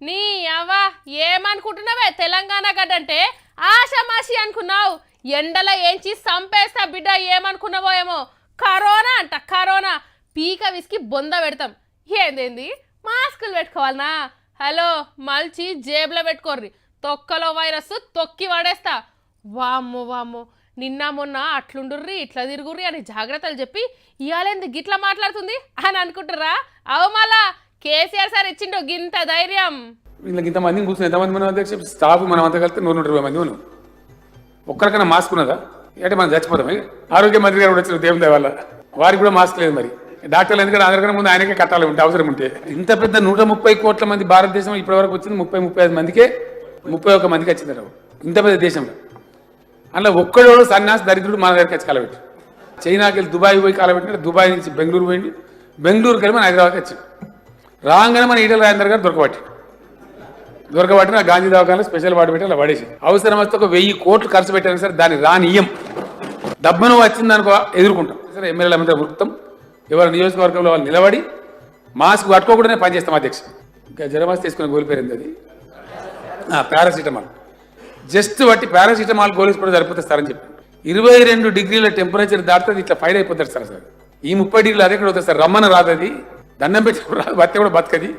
నీ అవ్వ ఏమనుకుంటున్నావే తెలంగాణ గడ్డంటే ఆషామాషి అనుకున్నావు. ఎండల ఏంచి సంపేస్తా బిడ్డ ఏమనుకున్నావో ఏమో. కరోనా అంట కరోనా. పీక విసికి బొంద పెడతాం. ఏందేంది మాస్కులు పెట్టుకోవాలనా? హలో మల్చి జేబులో పెట్టుకోర్రి. తొక్కలో వైరస్ తొక్కి పడేస్తా. వామ్మో వామ్మో నిన్న మొన్న అట్లుండుర్రి ఇట్లా తిరుగుర్రి అని జాగ్రత్తలు చెప్పి ఇవాళేంది గిట్లా మాట్లాడుతుంది అని అనుకుంటుర్రా? అవు మళ్ళా కేసీఆర్ సార్ ఇచ్చిండు గింత ధైర్యం. వీళ్ళకి ఇంతమందిని కూర్చుని ఎంతమంది మనం అధ్యక్ష స్టాఫ్ మనం అంతా కలిస్తే 120 మంది మనం ఒక్కరికైనా మాస్క్ ఉన్నదా? అంటే మనం చచ్చిపోతాం. ఆరోగ్య మంత్రి గారు కూడా వచ్చిన దేవుని వల్ల వారికి కూడా మాస్క్ లేదు. మరి డాక్టర్లు ఎందుకంటే అందరికన్నా ముందు ఆయనకే కట్టాలి ఉంటే అవసరం ఉంటే. ఇంత పెద్ద 130 కోట్ల మంది భారతదేశం ఇప్పటి వరకు వచ్చింది 30-35 మందికే 31 మందికి వచ్చింది. ఇంత పెద్ద దేశంలో అందులో ఒక్కడో సన్యాసి దరిద్రుడు మన దగ్గరికి వచ్చి కాలబెట్టి. చైనాకి వెళ్ళి దుబాయ్ పోయి కాలబెట్టినట్టు దుబాయ్ నుంచి బెంగళూరు పోయింది. బెంగళూరుకి వెళ్ళి మన హైదరాబాద్కి వచ్చాడు. రాగానే మన ఈటల రాజేందర్ గారు దొరకబట్టిన గాంధీ దవాఖానలో స్పెషల్ వార్డు పెట్టి అలా పడేసి అవసరం వస్తే ఒక 1000 కోట్లు ఖర్చు పెట్టాను సార్. దాన్ని రానియం డబ్బును వచ్చిందనుకో ఎదుర్కొంటాం సరే. ఎమ్మెల్యేల మీద ఉరుకుతాం. ఎవరు నియోజకవర్గంలో వాళ్ళు నిలబడి మాస్క్ పట్టుకోకుండానే పనిచేస్తాం అధ్యక్ష. ఇంకా జ్వరమాస్ తీసుకుని గోలిపోయింది అది పారాసిటమాల్. జస్ట్ బట్టి పారాసిటమాల్ గోలేసుకోవడం సరిపోతుంది సార్ అని చెప్పి 22 డిగ్రీల టెంపరేచర్ దాటుతుంది. ఇట్లా ఫైర్ అయిపోతారు సార్. ఈ 30 డిగ్రీలు అదే ఎక్కడ అవుతుంది సార్? రమ్మని రాదు. అది దండం పెట్టి రాదు. బతి కూడా బతకది.